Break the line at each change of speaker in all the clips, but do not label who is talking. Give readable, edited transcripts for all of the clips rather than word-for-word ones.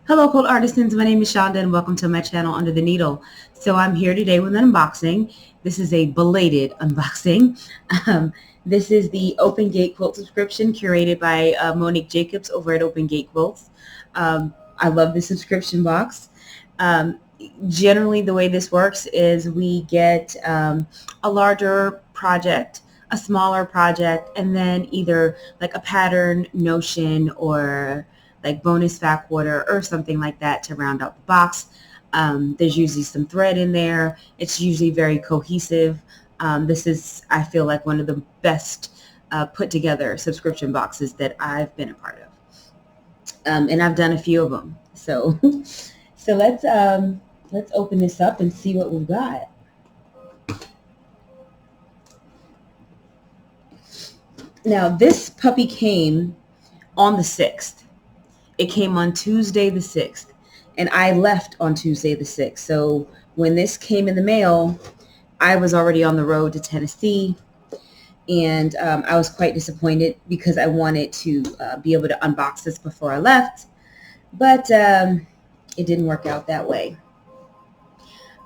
Hello, cold artisans. My name is Shonda, and welcome to my channel Under the Needle. So I'm here today with an unboxing. This is a belated unboxing. Um, this is the Open Gate quilt subscription curated by Monique Jacobs over at Open Gate Quilts. I love the subscription box. Um, Generally, the way this works is we get a larger project, a smaller project, and then either like a pattern, notion, or like bonus fat quarter or something like that to round out the box. There's usually some thread in there. It's usually very cohesive. This is, I feel like, one of the best put together subscription boxes that I've been a part of. And I've done a few of them. So, so let's open this up and see what we've got. Now, this puppy came on the 6th. It came on Tuesday the 6th, and I left on Tuesday the 6th. So when this came in the mail, I was already on the road to Tennessee, and I was quite disappointed because I wanted to be able to unbox this before I left, but it didn't work out that way.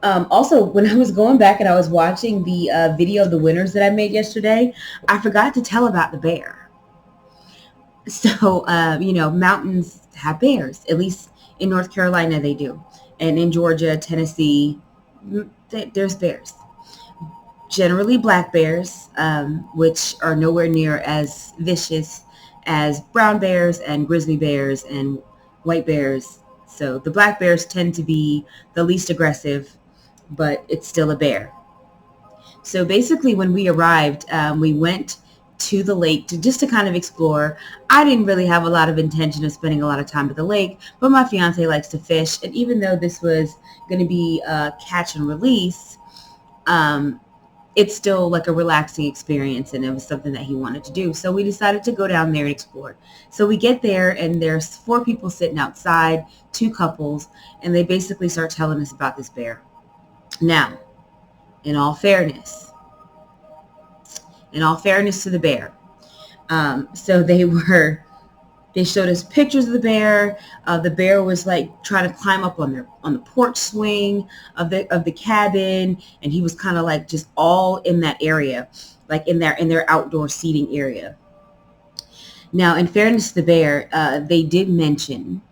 Also, when I was going back and I was watching the video of the winners that I made yesterday, I forgot to tell about the bear. So, mountains have bears, at least in North Carolina they do. And in Georgia, Tennessee, there's bears. Generally black bears, which are nowhere near as vicious as brown bears and grizzly bears and white bears. So the black bears tend to be the least aggressive, but it's still a bear. So basically when we arrived, we went to the lake to kind of explore. I didn't really have a lot of intention of spending a lot of time at the lake, but my fiance likes to fish, and even though this was going to be catch and release, it's still like a relaxing experience, and it was something that he wanted to do. So we decided to go down there and explore. So we get there, and there's 4 people sitting outside, 2 couples, and they basically start telling us about this bear. Now, in all fairness to the bear, so they showed us pictures of the bear. The bear was like trying to climb up on the porch swing of the cabin, and he was kind of like just all in that area, like in their outdoor seating area. Now, in fairness to the bear, they did mention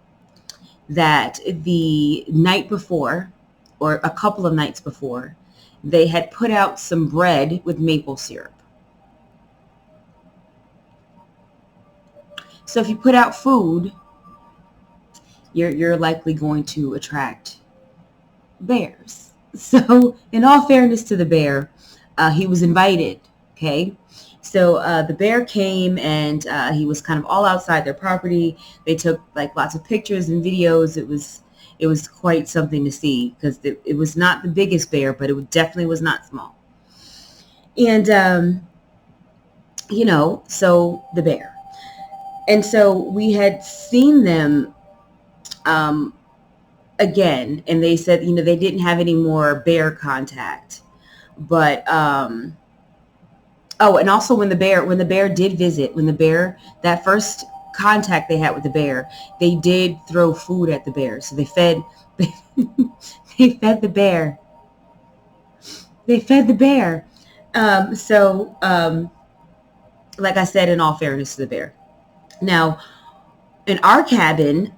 that the night before, or a couple of nights before, they had put out some bread with maple syrup. So if you put out food, you're likely going to attract bears. So in all fairness to the bear, he was invited. Okay. So the bear came, and he was kind of all outside their property. They took like lots of pictures and videos. It was quite something to see, because it was not the biggest bear, but it definitely was not small. And, so the bear. And so we had seen them again, and they said, they didn't have any more bear contact. But, and also when the bear did visit, that first contact they had with the bear, they did throw food at the bear. So they fed the bear. They fed the bear. Like I said, in all fairness to the bear. Now, in our cabin,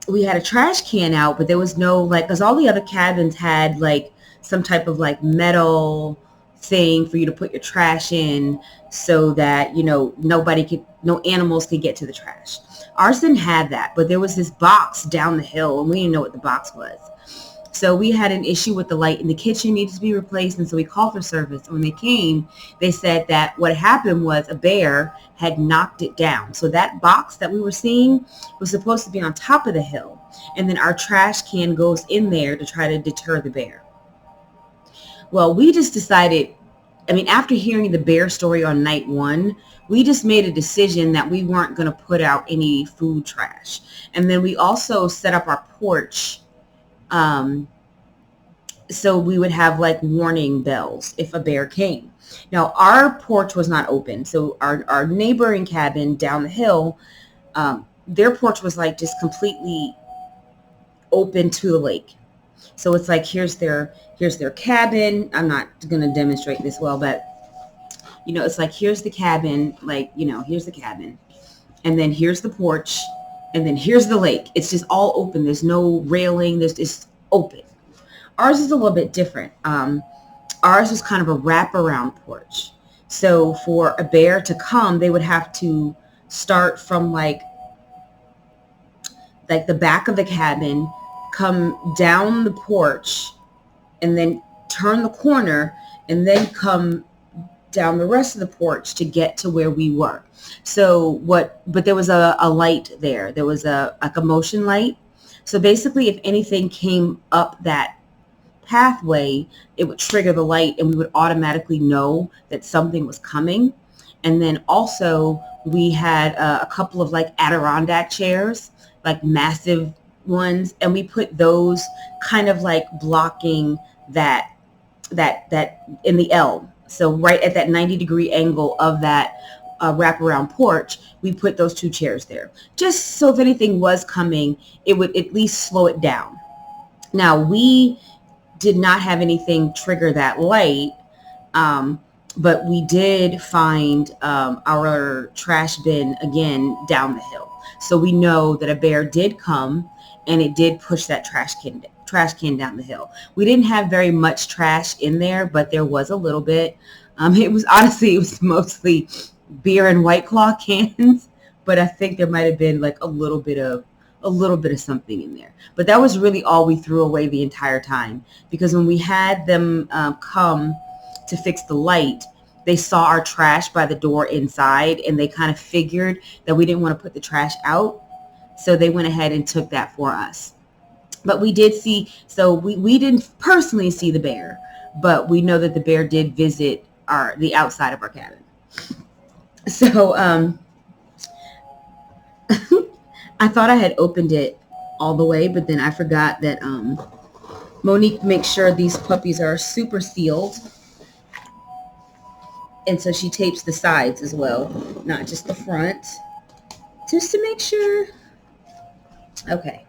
we had a trash can out, but there was no, because all the other cabins had like some type of like metal thing for you to put your trash in, so that no animals could get to the trash. Ours didn't have that, but there was this box down the hill, and we didn't know what the box was. So we had an issue with the light in the kitchen, needed to be replaced, and so we called for service. When they came, they said that what happened was a bear had knocked it down. So that box that we were seeing was supposed to be on top of the hill, and then our trash can goes in there to try to deter the bear. Well, we just decided, after hearing the bear story on night 1, we just made a decision that we weren't going to put out any food trash. And then we also set up our porch, so we would have like warning bells if a bear came. Now, our porch was not open. So our neighboring cabin down the hill, their porch was like just completely open to the lake. So it's like, here's their cabin. I'm not going to demonstrate this well, but it's like, here's the cabin, like, here's the cabin, and then here's the porch, and then here's the lake. It's just all open. There's no railing. There's just open. Ours is a little bit different. Ours was kind of a wraparound porch. So for a bear to come, they would have to start from like the back of the cabin, come down the porch, and then turn the corner, and then come down the rest of the porch to get to where we were. But there was a light there. There was a motion light. So basically, if anything came up that pathway, it would trigger the light, and we would automatically know that something was coming. And then also we had a couple of like Adirondack chairs, like massive ones, and we put those kind of like blocking that in the L. So right at that 90-degree angle of that wraparound porch, we put those 2 chairs there, just so if anything was coming, it would at least slow it down. Now, we did not have anything trigger that light, but we did find our trash bin again down the hill. So we know that a bear did come, and it did push that trash can down the hill. We didn't have very much trash in there, but there was a little bit. It was mostly beer and White Claw cans, but I think there might have been like a little bit of something in there. But that was really all we threw away the entire time, because when we had them come to fix the light, they saw our trash by the door inside, and they kind of figured that we didn't want to put the trash out. So they went ahead and took that for us. But we did see, so we didn't personally see the bear, but we know that the bear did visit the outside of our cabin. So I thought I had opened it all the way, but then I forgot that Monique makes sure these puppies are super sealed. And so she tapes the sides as well, not just the front, just to make sure. Okay.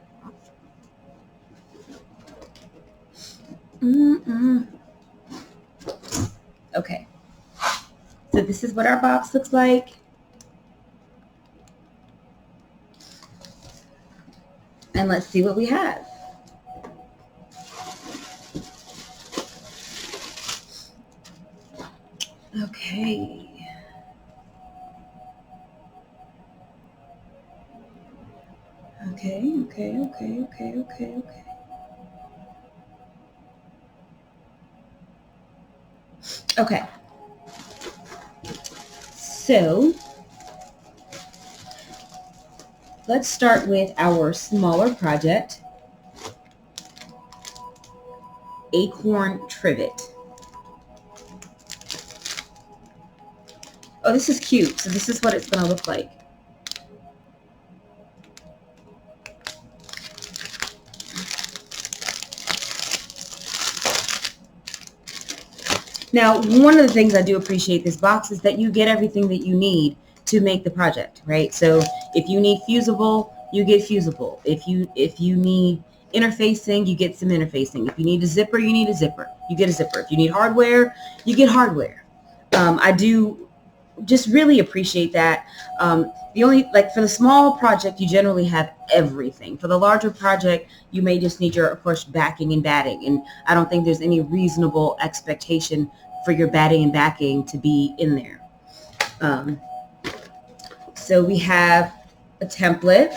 Okay. So this is what our box looks like. And let's see what we have. Okay. Okay. Okay. So let's start with our smaller project, acorn trivet. Oh, this is cute. So this is what it's going to look like. Now, one of the things I do appreciate this box is that you get everything that you need to make the project, right? So if you need fusible, you get fusible. If you need interfacing, you get some interfacing. If you need a zipper, you need a zipper. You get a zipper. If you need hardware, you get hardware. I do just really appreciate that. The only, like for the small project, you generally have everything. For the larger project, you may just need your, of course, backing and batting. And I don't think there's any reasonable expectation for your batting and backing to be in there. So we have a template.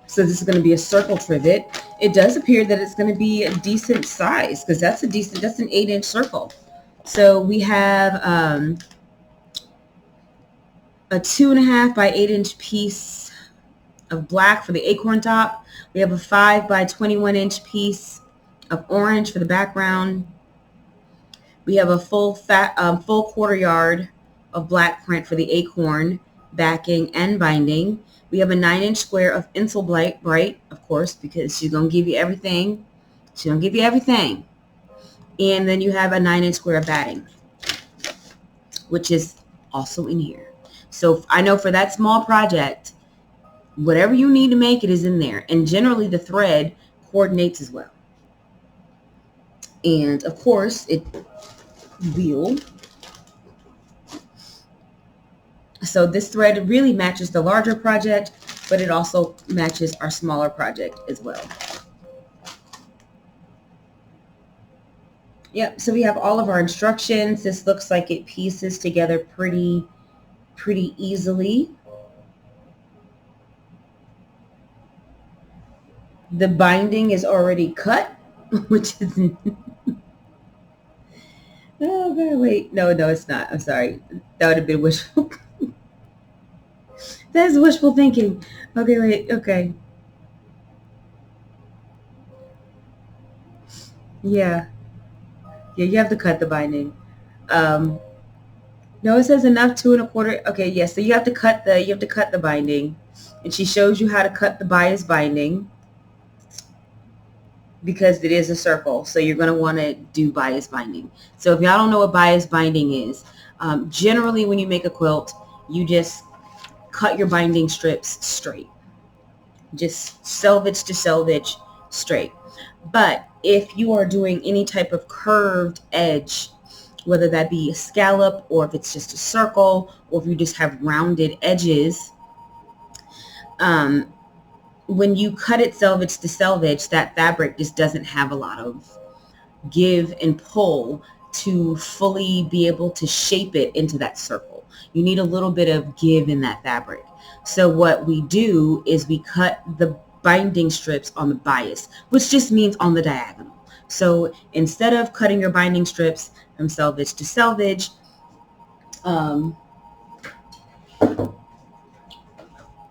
So this is going to be a circle trivet. It does appear that it's going to be a decent size, because that's an 8-inch circle. So we have a 2.5 by 8-inch piece of black for the acorn top. We have a 5 by 21-inch piece of orange for the background. We have a full quarter yard of black print for the acorn backing and binding. We have a 9-inch square of Insul Bright, of course, because she's going to give you everything. She's going to give you everything. And then you have a 9-inch square of batting, which is also in here. So I know for that small project, Whatever you need to make it is in there. And generally the thread coordinates as well. And of course it will. So this thread really matches the larger project, but it also matches our smaller project as well. Yep, so we have all of our instructions. This looks like it pieces together pretty easily. The binding is already cut, which is oh god, wait, no, it's not. I'm sorry. That would have been wishful. That's wishful thinking. Okay, wait, okay. Yeah, you have to cut the binding. No, it says enough 2 1/4. Okay, yes. Yeah, so you have to cut the binding, and she shows you how to cut the bias binding because it is a circle. So you're going to want to do bias binding. So if y'all don't know what bias binding is, generally when you make a quilt, you just cut your binding strips straight, just selvage to selvage straight. But if you are doing any type of curved edge, whether that be a scallop or if it's just a circle or if you just have rounded edges, when you cut it selvage to selvage, that fabric just doesn't have a lot of give and pull to fully be able to shape it into that circle. You need a little bit of give in that fabric. So what we do is we cut the binding strips on the bias, which just means on the diagonal. So instead of cutting your binding strips from selvage to selvage,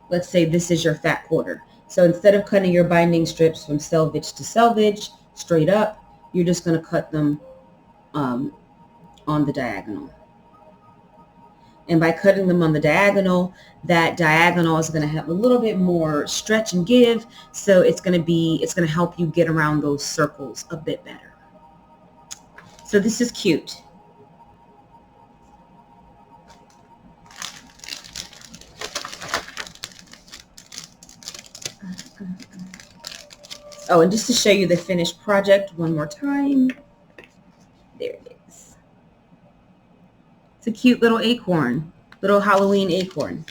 let's say this is your fat quarter. So instead of cutting your binding strips from selvage to selvage straight up, you're just going to cut them on the diagonal. And by cutting them on the diagonal, that diagonal is going to have a little bit more stretch and give. So it's going to help you get around those circles a bit better. So this is cute. Oh, and just to show you the finished project one more time. There it is. It's a cute little acorn, little Halloween acorn.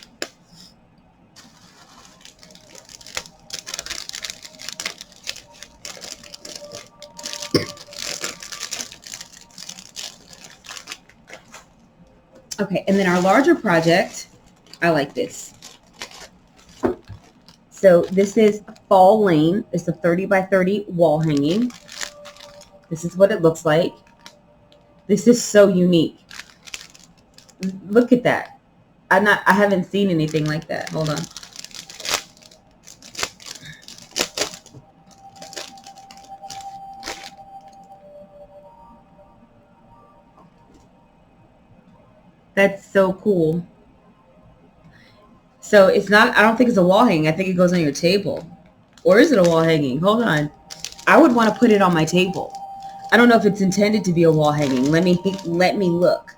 Okay, and then our larger project, I like this. So this is Fall Lane. It's a 30 by 30 wall hanging. This is what it looks like. This is so unique. Look at that. I haven't seen anything like that. Hold on. That's so cool. So it's not, I don't think it's a wall hanging. I think it goes on your table. Or is it a wall hanging? Hold on. I would want to put it on my table. I don't know if it's intended to be a wall hanging. Let me look.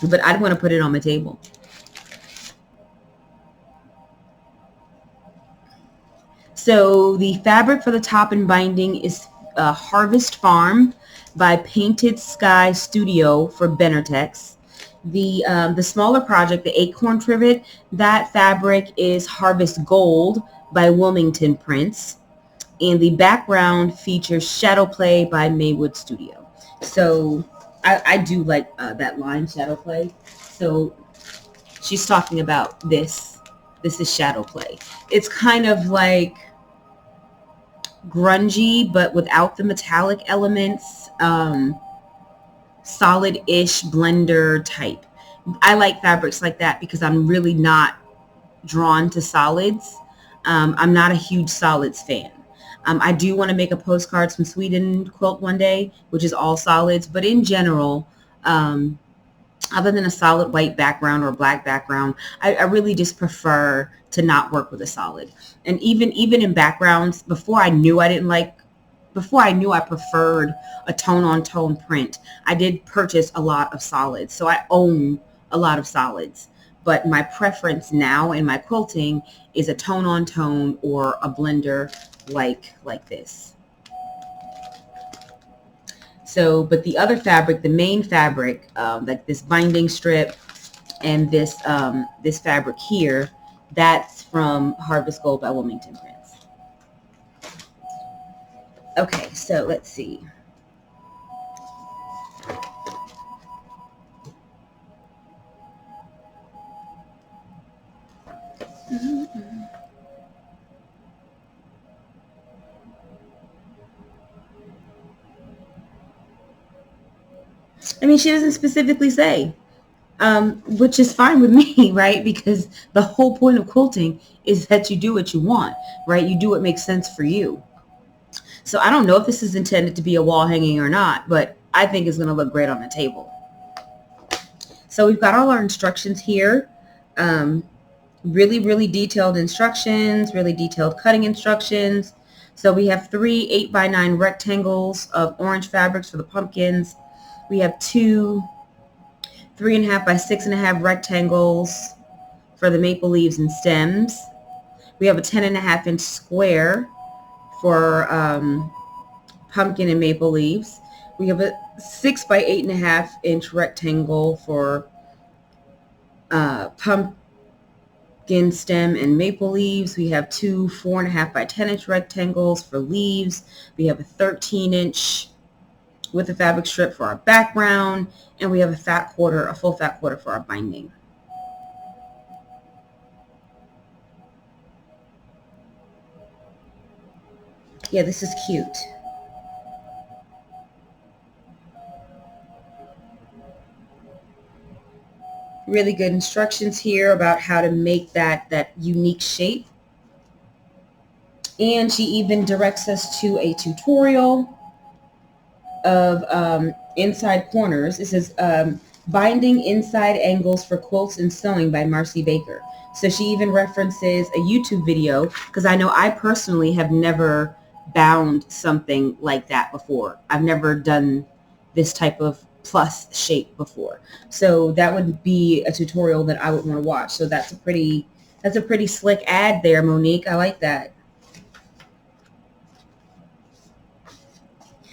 But I'd want to put it on my table. So the fabric for the top and binding is Harvest Farm by Painted Sky Studio for Benertex. The smaller project, the Acorn Trivet, that fabric is Harvest Gold by Wilmington Prints. And the background features Shadow Play by Maywood Studio. So I do like that line, Shadow Play. So she's talking about this. This is Shadow Play. It's kind of like grungy, but without the metallic elements. Solid-ish blender type. I like fabrics like that because I'm really not drawn to solids. I'm not a huge solids fan. I do want to make a postcards from Sweden quilt one day, which is all solids, but in general, other than a solid white background or black background, I really just prefer to not work with a solid. And even in backgrounds, before I knew I preferred a tone-on-tone print, I did purchase a lot of solids. So I own a lot of solids. but my preference now in my quilting is a tone on tone or a blender like this. So, but the other fabric, the main fabric, like this binding strip and this fabric here, that's from Harvest Gold by Wilmington Prince. Okay, so let's see. I mean, she doesn't specifically say, which is fine with me, right? Because the whole point of quilting is that you do what you want, right? You do what makes sense for you. So I don't know if this is intended to be a wall hanging or not, but I think it's going to look great on the table. So we've got all our instructions here. Really, really detailed instructions, really detailed cutting instructions. So we have 3 8x9 rectangles of orange fabrics for the pumpkins. We have 2 3.5 by 6.5 rectangles for the maple leaves and stems. We have a 10.5 inch square for pumpkin and maple leaves. We have a 6 by 8.5 inch rectangle for pumpkin, stem, and maple leaves. We have 2 4.5 by 10 inch rectangles for leaves. We have a 13 inch with a fabric strip for our background, and we have a full fat quarter for our binding. Yeah, this is cute. Really good instructions here about how to make that unique shape. And she even directs us to a tutorial of inside corners. It says binding inside angles for quilts and sewing by Marcy Baker. So she even references a YouTube video, because I know I personally have never bound something like that before. I've never done this type of plus shape before. So that would be a tutorial that I would want to watch. So that's a pretty slick ad there, Monique. I like that.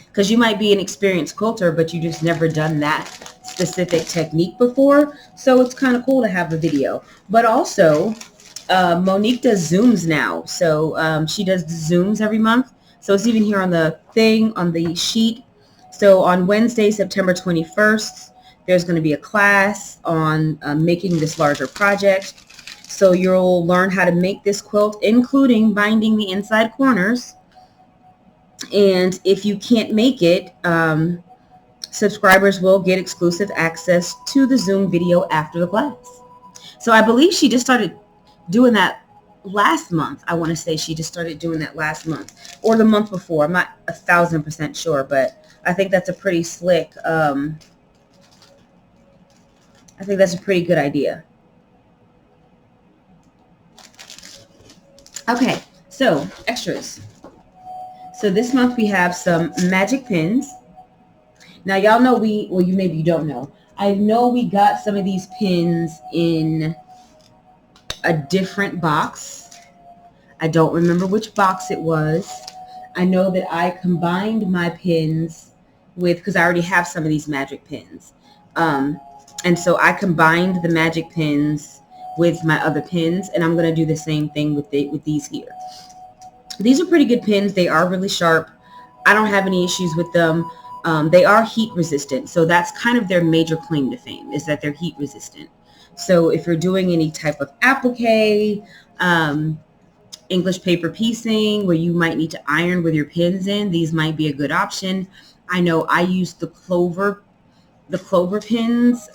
Because you might be an experienced quilter, but you just never done that specific technique before. So it's kind of cool to have a video. But also, Monique does Zooms now. So she does the Zooms every month. So it's even here on the thing, on the sheet. So on Wednesday, September 21st, there's going to be a class on making this larger project. So you'll learn how to make this quilt, including binding the inside corners. And if you can't make it, subscribers will get exclusive access to the Zoom video after the class. So I believe she just started doing that last month. I want to say she just started doing that last month or the month before. I'm not 1,000% sure, but I think that's a pretty slick, I think that's a pretty good idea. Okay, so extras. So this month we have some magic pins. Now y'all know maybe you don't know. I know we got some of these pins in a different box. I don't remember which box it was. I know that I combined my pins with, because I already have some of these magic pins. And so I combined the magic pins with my other pins, and I'm going to do the same thing with these here. These are pretty good pins. They are really sharp. I don't have any issues with them. They are heat resistant. So that's kind of their major claim to fame, is that they're heat resistant. So if you're doing any type of applique, English paper piecing, where you might need to iron with your pins in, these might be a good option. I know I use the clover pins,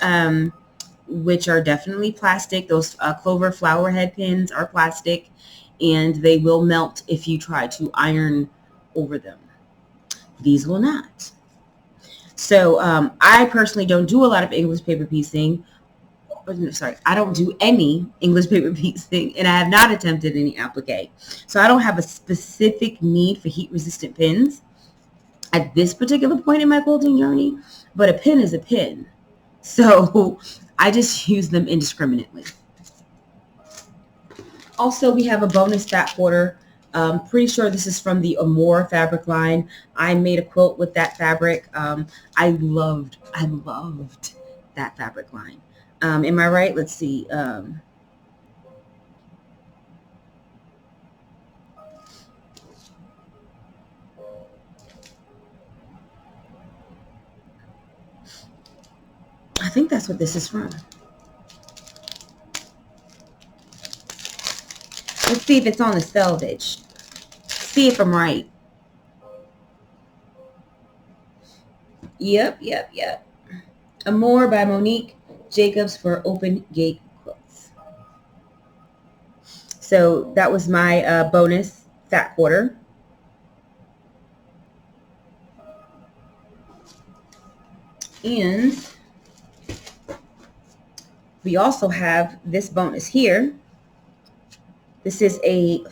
which are definitely plastic. Those clover flower head pins are plastic, and they will melt if you try to iron over them. These will not. So I personally don't do a lot of English paper piecing. I don't do any English paper piecing, and I have not attempted any applique. So I don't have a specific need for heat resistant pins at this particular point in my quilting journey, but a pin is a pin. So I just use them indiscriminately. Also, we have a bonus fat quarter. Pretty sure this is from the Amore fabric line. I made a quilt with that fabric. I loved that fabric line. Am I right? Let's see. I think that's what this is from. Let's see if it's on the selvage. See if I'm right. Yep. Amore by Monique Jacobs for Open Gate Quilts. So that was my bonus fat quarter. And we also have this bonus here. This is a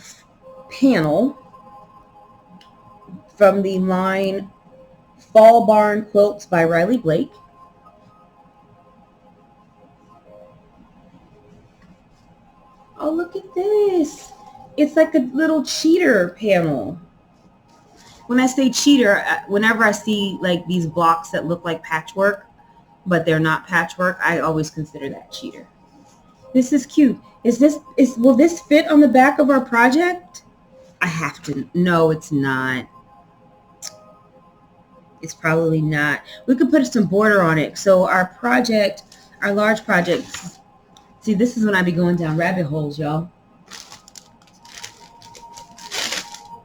panel from the line Fall Barn Quilts by Riley Blake. Oh, look at this. It's like a little cheater panel. When I say cheater, whenever I see like these blocks that look like patchwork, but they're not patchwork, I always consider that cheater. This is cute. Will this fit on the back of our project? I have to. No, it's not. It's probably not. We could put some border on it. So our project, our large projects, see, this is when I be going down rabbit holes, y'all.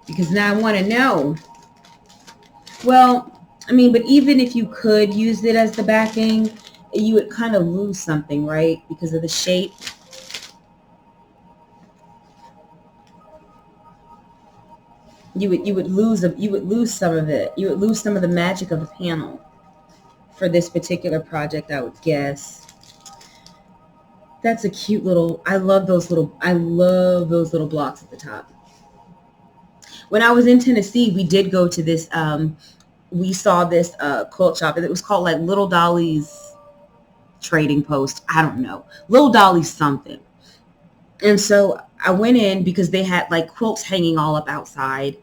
Because now I want to know. Well, I mean, but even if you could use it as the backing, you would kind of lose something, right? Because of the shape. You would lose some of it. You would lose some of the magic of the panel for this particular project, I would guess. That's a cute little, I love those little blocks at the top. When I was in Tennessee, we did go to this, we saw this quilt shop. It was called like Little Dolly's Trading Post. I don't know. Little Dolly's something. And so I went in because they had like quilts hanging all up outside.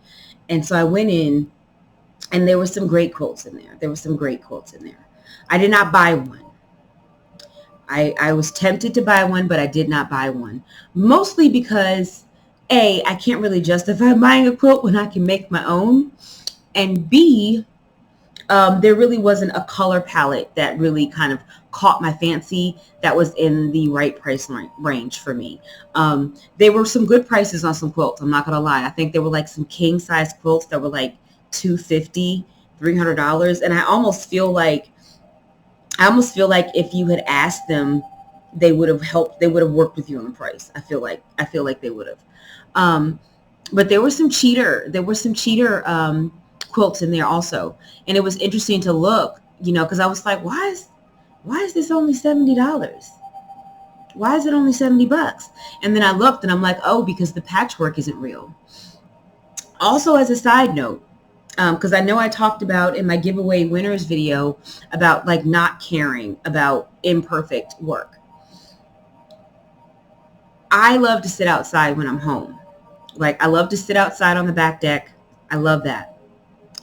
And so I went in and there were some great quilts in there. I did not buy one. I was tempted to buy one, but I did not buy one. Mostly because A, I can't really justify buying a quilt when I can make my own. And B, there really wasn't a color palette that really kind of caught my fancy that was in the right price range for me. There were some good prices on some quilts. I'm not going to lie. I think there were like some king size quilts that were like $250, $300. And I almost feel like if you had asked them, they would have helped. They would have worked with you on the price. I feel like they would have. But there were some cheater quilts in there also. And it was interesting to look, because I was like, why is this only $70? Why is it only $70? And then I looked and I'm like, oh, because the patchwork isn't real. Also, as a side note, because I know I talked about in my giveaway winners video about like not caring about imperfect work. I love to sit outside when I'm home. Like I love to sit outside on the back deck. I love that.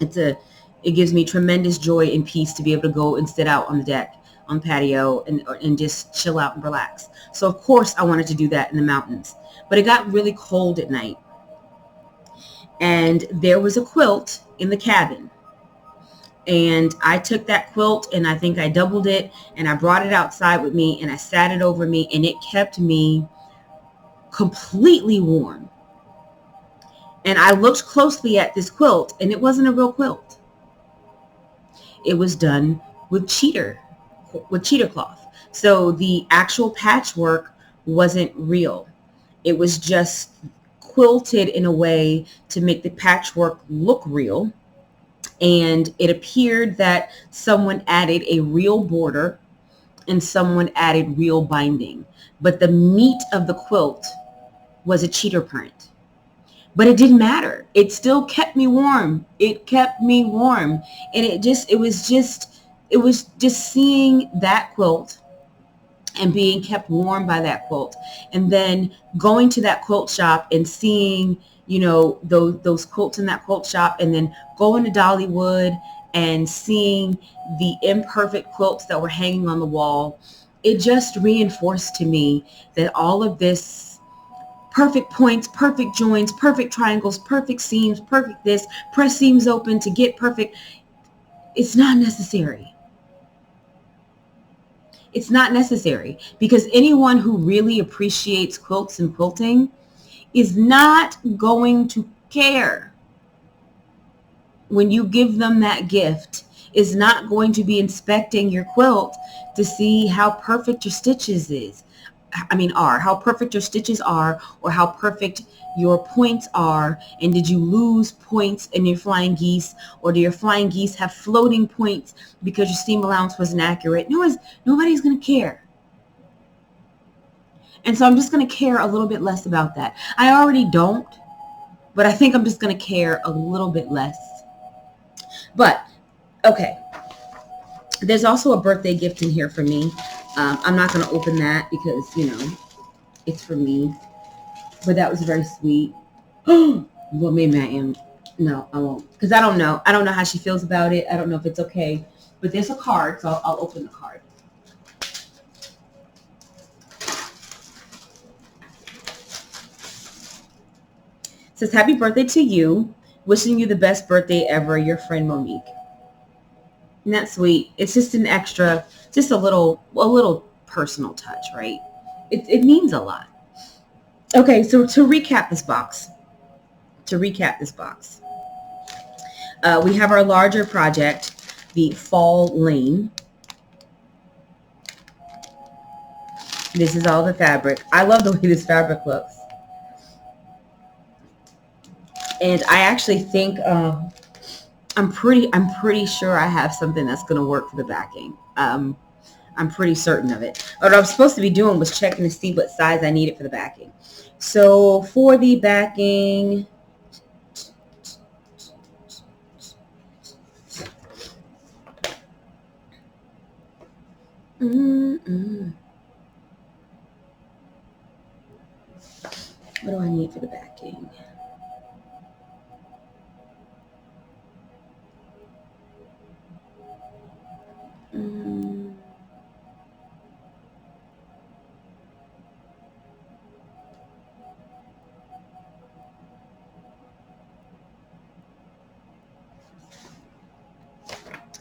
It gives me tremendous joy and peace to be able to go and sit out on the deck, on the patio, and just chill out and relax. So of course I wanted to do that in the mountains, but it got really cold at night. And there was a quilt in the cabin. And I took that quilt and I think I doubled it and I brought it outside with me and I sat it over me and it kept me completely warm. And I looked closely at this quilt and it wasn't a real quilt. It was done with cheater cloth. So the actual patchwork wasn't real. It was just quilted in a way to make the patchwork look real. And it appeared that someone added a real border and someone added real binding. But the meat of the quilt was a cheater print. But it didn't matter. It still kept me warm. It kept me warm. And it was just seeing that quilt and being kept warm by that quilt, and then going to that quilt shop and seeing, those quilts in that quilt shop, and then going to Dollywood and seeing the imperfect quilts that were hanging on the wall. It just reinforced to me that all of this perfect points, perfect joints, perfect triangles, perfect seams, perfect this, press seams open to get perfect, it's not necessary. It's not necessary, because anyone who really appreciates quilts and quilting is not going to care when you give them that gift, is not going to be inspecting your quilt to see how perfect your stitches how perfect your stitches are, or how perfect your points are, and did you lose points in your flying geese, or do your flying geese have floating points because your seam allowance wasn't accurate? Nobody's going to care. And so I'm just going to care a little bit less about that. I already don't, but I think I'm just going to care a little bit less. But, okay. There's also a birthday gift in here for me. I'm not going to open that because, it's for me. But that was very sweet. Well, maybe I am. No, I won't. Because I don't know. I don't know how she feels about it. I don't know if it's okay. But there's a card, so I'll open the card. It says, happy birthday to you. Wishing you the best birthday ever. Your friend, Monique. Isn't that sweet? It's just an extra, just a little personal touch, right? It means a lot. Okay, so to recap this box, we have our larger project, the fall lane. This is all the fabric. I love the way this fabric looks. And I actually think, I'm pretty sure I have something that's going to work for the backing. I'm pretty certain of it. What I was supposed to be doing was checking to see what size I needed for the backing. So for the backing, what do I need for the backing?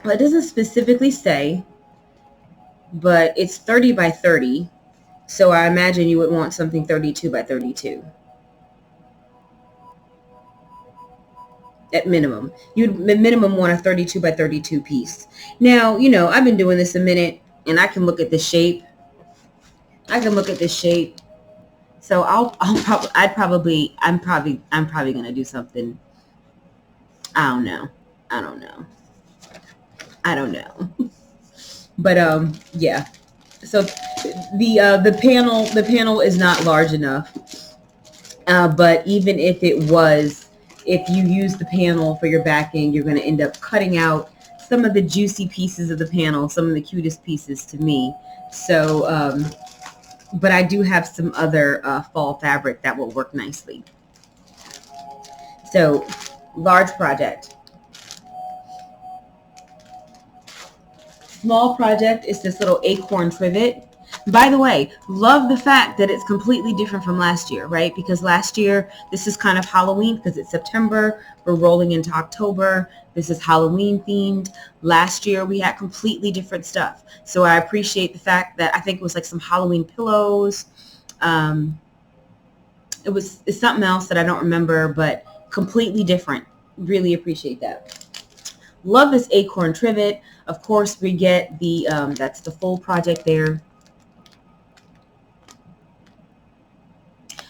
Well, it doesn't specifically say, but it's 30 by 30. So I imagine you would want something 32 by 32. At minimum. You'd minimum want a 32 by 32 piece. Now, I've been doing this a minute, and I can look at the shape. So I'm probably going to do something. I don't know. But yeah. So the panel is not large enough. But even if it was, if you use the panel for your backing, you're going to end up cutting out some of the juicy pieces of the panel, some of the cutest pieces to me. So, but I do have some other fall fabric that will work nicely. So, large project. Small project is this little acorn trivet. By the way, love the fact that it's completely different from last year, right? Because last year, this is kind of Halloween because it's September. We're rolling into October. This is Halloween themed. Last year, we had completely different stuff. So I appreciate the fact that I think it was like some Halloween pillows. It's something else that I don't remember, but completely different. Really appreciate that. Love this acorn trivet. Of course, we get the, that's the full project there.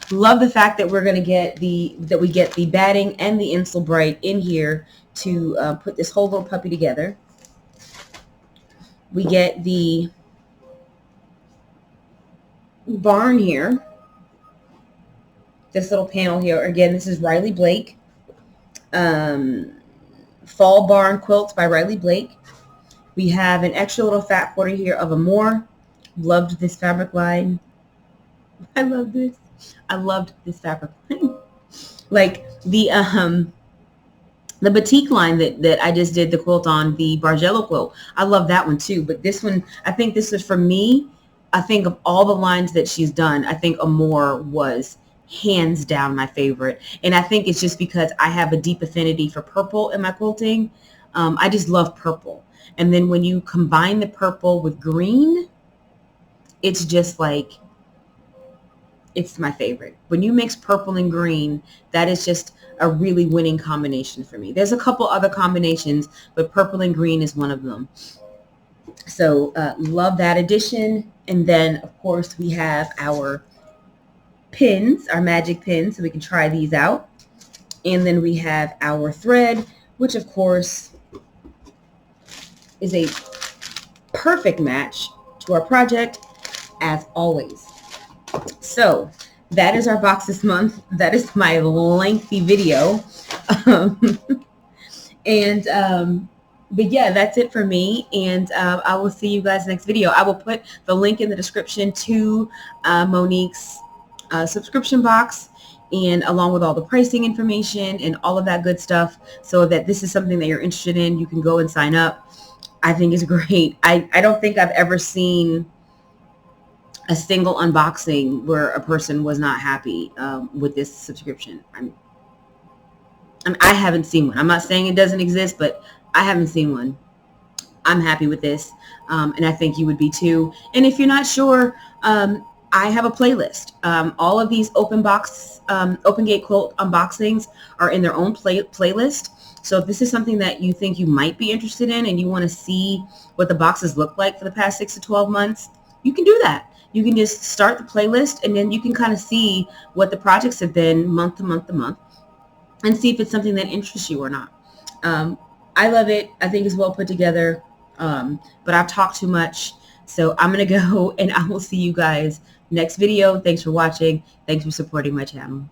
Love the fact that we're going to get we get the batting and the Insel Bright in here to put this whole little puppy together. We get the barn here. This little panel here. Again, this is Riley Blake. Fall Barn Quilts by Riley Blake. We have an extra little fat quarter here of a more Loved this fabric line. I love this. I loved this fabric line. Like the batik line that I just did the quilt on, the Bargello quilt. I love that one too. But this one, I think this is for me. I think of all the lines that she's done, I think Amore was hands down my favorite. And I think it's just because I have a deep affinity for purple in my quilting. I just love purple. And then when you combine the purple with green, it's just like, it's my favorite. When you mix purple and green, that is just a really winning combination for me. There's a couple other combinations, but purple and green is one of them. So love that addition. And then, of course, we have our pins, our magic pins, so we can try these out. And then we have our thread, which, of course, is a perfect match to our project, as always. So that is our box this month. That is my lengthy video. But yeah, that's it for me. And I will see you guys next video. I will put the link in the description to Monique's subscription box, and along with all the pricing information and all of that good stuff, so that this is something that you're interested in, you can go and sign up. I think it's great. I don't think I've ever seen a single unboxing where a person was not happy with this subscription. I haven't seen one. I'm not saying it doesn't exist, but I haven't seen one. I'm happy with this, and I think you would be too. And if you're not sure, I have a playlist. All of these open gate quilt unboxings are in their own playlist. So if this is something that you think you might be interested in, and you want to see what the boxes look like for the past 6 to 12 months, you can do that. You can just start the playlist, and then you can kind of see what the projects have been month to month to month, and see if it's something that interests you or not. I love it. I think it's well put together, but I've talked too much. So I'm going to go, and I will see you guys next video. Thanks for watching. Thanks for supporting my channel.